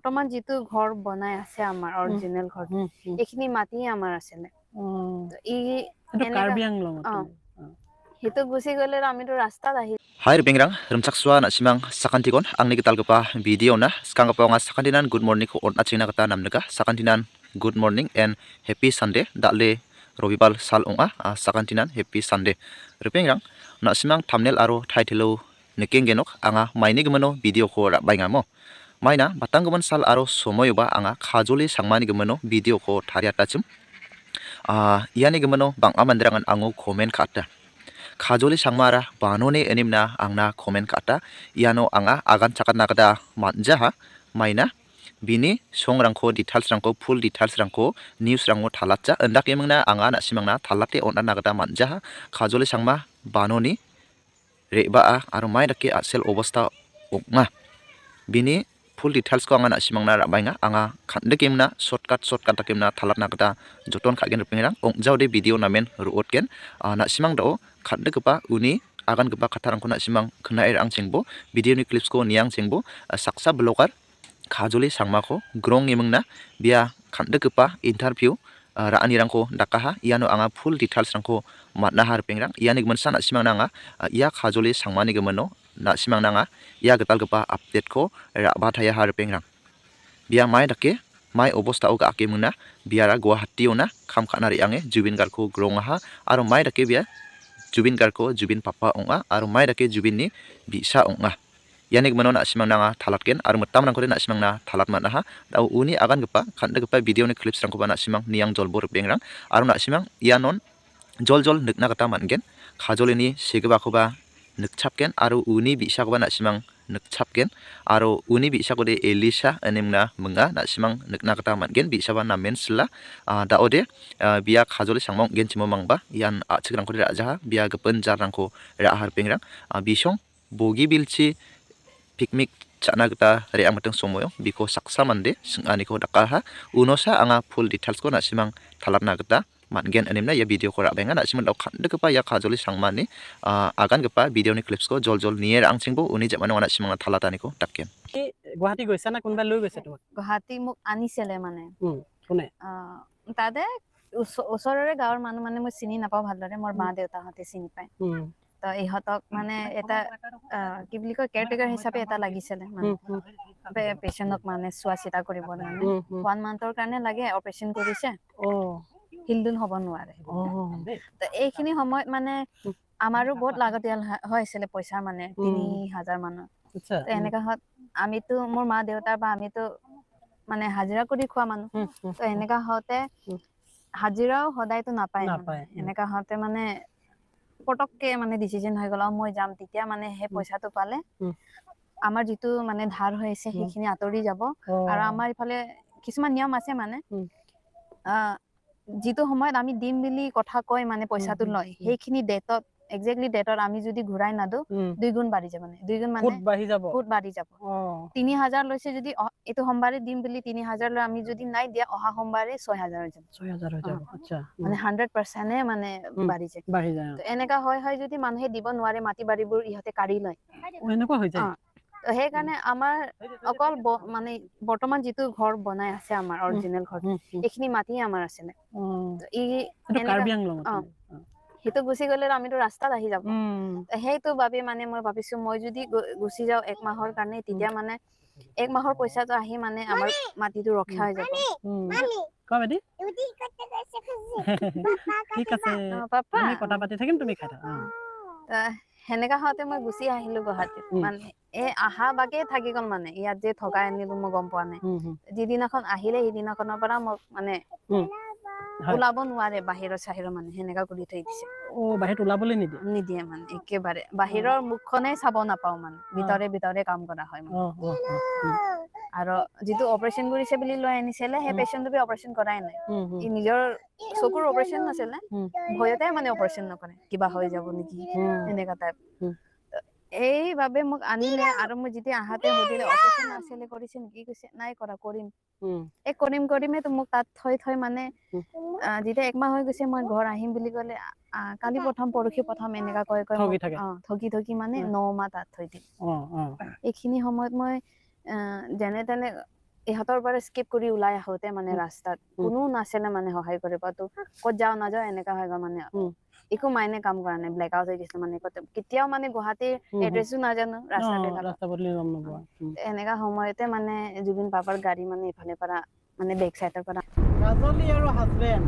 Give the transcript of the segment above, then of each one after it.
বৰ্তমান যিটো ঘৰ বনাই আছে আমাৰ অৰিজিনেল ঘৰ এইখিনি মাটি আমাৰ আছিলে কাৰ্বি আংলং সেইটো গুচি গ'লে আমিতো ৰাস্তাত আহি Hai Rupingrang, rumchakswa na simang sakantikon angni gital gapa video na skangapa nga sakantinan good morning ko on achina kata namnaga sakantinan good morning and happy Sunday dale Robibal sal onga sakantinan happy Sunday Rupingrang na simang thumbnail aro title niking genok anga maini gmano video ko ra bainga mo maina batangguman sal aro somoyoba anga khajoli sangmani gmano video ko thariatachim yani gmano bang amandrangan ango comment khata Khajoli sangmara banone enimna angna komen kata iano anga agan chakat nagada manjaha maina bini songrangko details rangko full details rangko news rangko thalatja endak emangna anga na simangna thalate onna nagada manjaha khajoli sangma banoni reba aro mai dake asel obosta ongma bini full details ko anga na simangna rabainga anga khande kemna shortcut takemna thalat nagada joton khagen rupingrang ongjaude video namen ruotken na simang do khande gpa uni agan gpa khatharangko na simang khnair ang chengbo video ni clips ko niang chengbo saksa blogger khajoli sangmako grong emangna bia khande gpa interview raani rangko dakaha iano anga full details rangko matna har pengrang iani gmansa na simang nanga ia khajoli sangmani gmano na simang nanga ia getal gpa update ko raba thaya har pengrang bia mai dake mai obosta oga ake muna biara Guwahati ona kham khanari ange Jubin Garg ko grongaha aro mai dake bia Jubin Garg ko Jubin papa onga aro mai dake Jubin ni bisa onga yani gmano na simang nanga thalatken aro mutam rangko na simang na thalat manaha dau uni agan gpa khande gpa video ni clips rangko na simang niang jolbor pengrang aro na simang ianon jol nikna gata mangen khajolini segebakoba nikchapken aro uni bisakoba na simang nikchapken aro uni bisakode Elisa enemna munga na simang nikna gata mangen bisaba namen sila daode bia khajoli sangmong genchimo mangba ian achikrangko rajaha bia gepon jarrangko rahar pengrang bisong bogi bilchi picnic chana gata reang mateng somoyo biko saksa mande singani ko dakaha unosa anga full details ko na simang thalatna gata mangen enemna ya video ko rabenga na simang khande gpa ya khajoli sangmani agan gpa video ni clips ko jol nier ang chengbo uni jamano na simang thalatani ko takken Guwahati গৈছা না কোনবা লৈ গৈছে তোমাক গুৱাহাটী মোক আনিছিলে মানে কোনে তাতে ওচৰৰে গাঁৱৰ মানুহ মানে মই চিনি নাপাওঁ ভালদৰে মোৰ মা দেউতাহঁতে চিনি পায় তো ইহঁতক মানে এটা কি বুলি কয় কেয়াৰটেকাৰ হিচাপে এটা লাগিছিলে মানে পেচেণ্টক মানে চোৱা চিতা কৰিব কাৰণে 1 মান্থৰ কাৰণে লাগে অপাৰেশ্যন কৰিছে হিলডুল হ'ব নোৱাৰে তো এইখিনি সময়ত মানে আমাৰো বহুত লাগতিয়াল হৈ আছিলে পইচা মানে 3000 মানৰ তো এনেকা হত আমিতো মোৰ মা দেউতা বা আমিতো মানে হাজিৰা কৰি খোৱা মানুহ তো এনেকা হতে হাজিৰাও সদায়তো নাপায় এনেকা হতে মানে পটককে মানে ডিসিশন হৈ গ'ল মই যাম তেতিয়া মানে হে পইচাটো পালে আমাৰ যিটো মানে ধাৰ হৈ আছে সেইখিনি আতৰি যাব আৰু আমাৰ ইফালে কিছুমান নিয়ম আছে মানে যিটো সময়ত আমি দিম বুলি কথা কয় মানে পইচাটো লয় সেইখিনি ডেটত এক্স্যাক্টলি ডেটত আমি যদি ঘুৰাই নাদো 2 গুণ বাঢ়ি যাব মানে 2 গুণ মানে ফুট বাঢ়ি যাব 3000 লৈছে যদি এটো সোমবাৰে দিম বুলি 3000 লৈ আমি যদি নাই দিয়া অহা সোমবাৰে 6000 হৈ যাব আচ্ছা মানে 100% মানে বাঢ়ি যায় তো এনেকা হয় যদি মানুহে দিব নোৱাৰে মাটি বাৰীবোৰ ইহতে কাঢ়ি লয় এনেকুৱা হৈ যায় তো সেই কাৰণে আমাৰ অকল মানে বৰ্তমান যিটো ঘৰ বনাই আছে আমাৰ অৰিজিনেল ঘৰ এইখিনি মাটি আমাৰ আছিলে তো কাৰ্বি আংলং সেইটো গুচি গ'লে আমিতো ৰাস্তাত আহি যাব সেইটো বাবে মানে মই ভাবিছো মই যদি গুচি যাওঁ 1 মাহৰ কাৰণে তেতিয়া মানে 1 মাহৰ পইচাটো আহি মানে আমাৰ মাটিটো ৰক্ষা হৈ যাব কমেডি ঠিক আছে আমি কথা পাতি থাকিম তুমি খাই থাকা হেনেকা হতে মই গুচি আহিলো গুৱাহাটীত মানে আহা বাগে থাকি গল মানে ইয়াত যে থকাই আনিলো মই গম পোৱা নাই যিদিনাখন আহিলে সেইদিনাখনৰ পৰা মোক মানে ওলাব নোৱাৰে বাহিৰৰ চাহিৰৰ মানে হেনেকা কৰি থৈ দিছে বাহিৰত ওলাবলৈ নিদিয়ে মানে একেবাৰে বাহিৰৰ মুখখনে চাব নাপাও মানে ভিতৰে কাম কৰা হয় মানে আৰু যিটো অপাৰেশ্যন কৰিছে বুলি লৈ আনিছিলে সেই পেশেন্টটো অপাৰেশ্যন কৰাই নাই ই নিজৰ চকুৰ অপাৰেশ্যন নাছিলে ভয়তে মানে অপাৰেশ্যন নকৰে কিবা হৈ যাব নেকি এনেকা টাইপ এইভাবে মোক আনিলে আৰু মই যেতিয়া আহাতে সুধিলে অপাৰেশ্যন আছিলে কৰিছে নেকি কৈছে নাই কৰা কৰিম কৰিমে তো মোক তাত থৈ মানে যেতিয়া 1 মাহ হৈ গৈছে মই ঘৰ আহিম বুলি ক'লে কালি প্ৰথম পৰহি প্ৰথম এনেকা কয় ঠগি মানে 9 মাহ তাত থৈ দিম এইখিনি সময়ত মই যেনে তেনে ইহঁতৰ পৰা স্কিপ কৰি ওলাই আহোতে মানে ৰাস্তাত কোনো নাছিলে মানে সহায় কৰিব তো ক'ত যাওঁ নাযাওঁ এনেকা হৈ গ'ল মানে একো মাইনে কাম কৰা নাই ব্লেক আউট হৈ গৈছে মানে কেতিয়াও মানে গুৱাহাটীৰ এড্ৰেছো নাজানো ৰাস্তাবিলাক এনেকা সময়তে মানে জুবিন পাপাৰ গাড়ী মানে ইফালে পৰা মানে বেক চাইডৰ পৰা কাজলি আৰু হাজবেণ্ড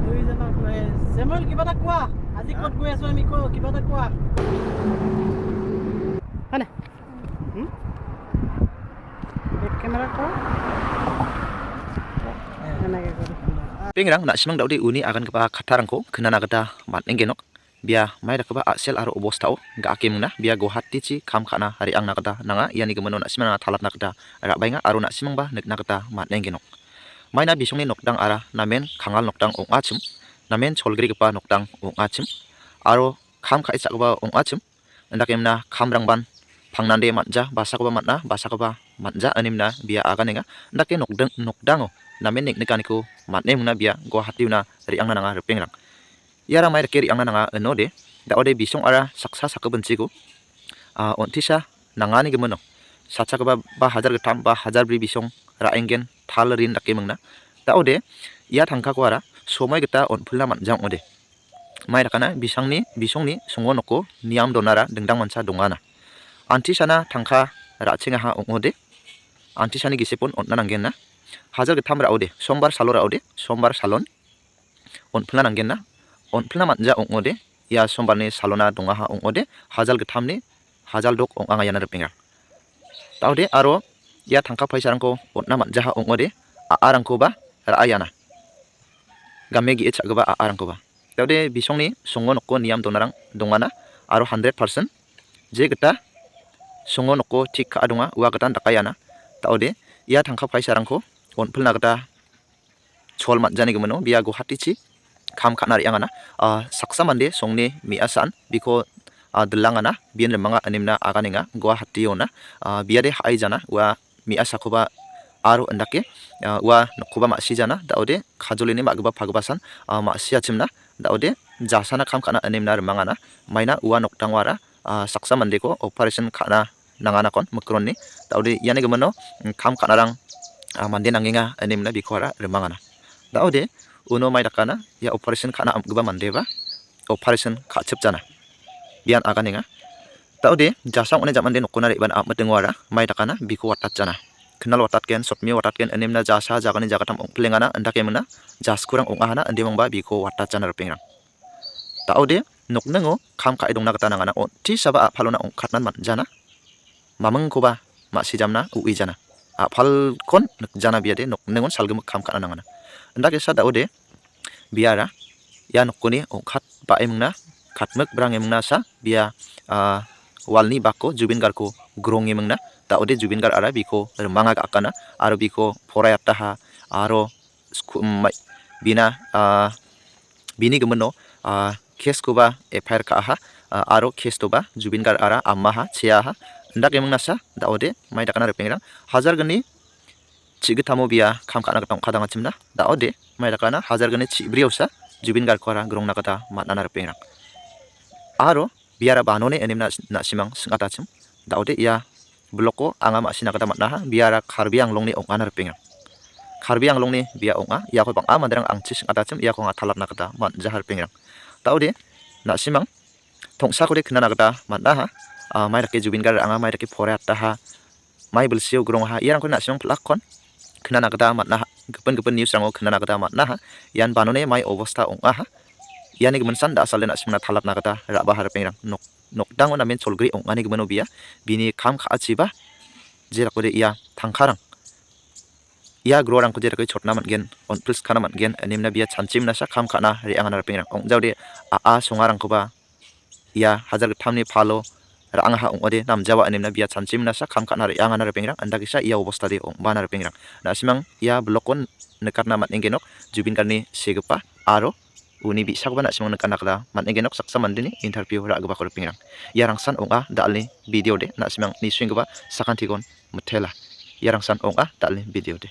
দুইজনক লৈ চেমুৱেল কিবা এটা কোৱা আজি ক'ত গৈ আছো আমি কিবা এটা কোৱা হয়নে কেমেৰা কোৱা এনেকৈ কৰি Pengrang nak simang daudi uni akan kepa khatarangko khenana gata matneng genok bia mai rakaba asel aro obostao ga akemna bia gohati chi kham khana hari angna gata nanga yani gemono nak simang thalatna gata rabainga aro nak simang ba nekna gata matneng genok maina bisongni nokdang ara namen khangal nokdang ong achim namen cholgri gepa nokdang ong achim aro kham khai sakba ong achim endakemna khamrangban pangnande manja basakoba matna basakoba manja animna bia aganenga ndake nokdango namen neknikaniko matne muna bia Guwahati una ri angna nanga repengrang yara mai reke ri angna nanga enode da ode bisong ara saksa sakobenchigo ontisa nangani gemono sachakoba ba hajar getam ba hajar bri bisong ra engen thal rin rake mungna da ode ya thangka ko ara somai geta onphulna manjang ode mai rakana bisongni songo noko niam donara dengdang mansa dongana antisana thangka rachenga ha ongode antisani gisepon onna nanggenna hajar getam ra ode sombar salora ode sombar salon onphulna nanggenna onphulna manja ongode ya sombarni salona donga ha ongode hajal getamni hajal dok ong anga yana repenga taude aro ya thangka paisarangko onna manja ha ongode arangko ba raayana game gi echagba arangko ba taude bisongni songo nokko niam donarang dongana aro 100% je geta songo nokko tik ka donga wa gatan dakayana taude ya thangka paisarangko onphulna gata chol manjani gemono bia Guwahati chi kham khana ri angana saksa mande songni mi asan biko delangana bien lemanga animna aganenga Guwahati ona bia de hai jana wa mi asakoba aro endake wa nokoba masi jana daode khajolini magba phagbasan masi achimna daode jasana kham khana animna remangana maina wa noktangwara saksa mande ko operation khana nangana kon mukronni daode yani gemono kham khanarang mande nangenga animna bikora remangana daode uno mai dakana ya operation khana amgba mandeba operation khachep jana bian aganenga daode jasang one jamande nokona reban amtengwara mai dakana biko watat jana khnal watat ken sotmi watat ken animna jasa jagani jagatam ongplengana andakemna jaskurang ongahana andemangba biko watat jana repengrang daode noknengo kham khai dongna gata nangana ti saba phalona ongkhatnan manjana mamangkoba masijamna uijana phal kon jana biade noknengon salgem kham khana nangana ndake sa daode biara ya nokkoni ongkhat ba emngna khatmek brang emngna sa bia walni bako Jubin Garko grong emngna daode Jubin Gar ara biko remanga akana aro biko phorayata ha aro bina bini gemono case koba FIR ka ha aro case toba Jubin Gar ara amma ha chea ha ndak emngna sa daode mai dakana repengrang hajar gani chigitamo bia kham khana gatong khadanga chimna daode mai dakana hajar gani chibriausa Jubin Gar kora grong nakata matnana repengrang aro biara banone animna nasimang singata chim daode ya bloko anga masina kata matna ha biara Karbi Anglongni ongana repengrang Karbi Anglongni bia onga ya ko bang amandrang angchi singata chim ya ko ngathalap nakata manja repengrang daode nasimang thongsa kore khna nakata matna ha mai rake Jubin Gar anga mai rake phorayata ha mai belsiu grong ha yarang ko nasimang plakon khna nakata matna ha gepen news rango khna nakata matna ha yan banone mai obostha onga ha yani gemensan da asale nasimna thalap nakata raba har pengrang nokdango namen cholgri ongani gemeno bia bini kham khachiba jerakode iya thangkharang ia grorang ko jerakoi chotna mangen onpils khana mangen animna bia chanchimna sa kham khana ri angana pengrang ongjaude songarang ko ba ia hajar thamni phalo rang ha ongode namjawa animna bia chanchimna sa kham khana ri angana pengrang andakisa ia obostha de ongbana pengrang nasimang ia blokon nekatna manengenok Jubin Garni segepa aro uni bisakoba nasimang nekana kala manengenok saksa mandini interview ra gaba ko pengrang yarang san onga dalni video de nasimang ni swingba sakantikon methela yarang san onga dalni video de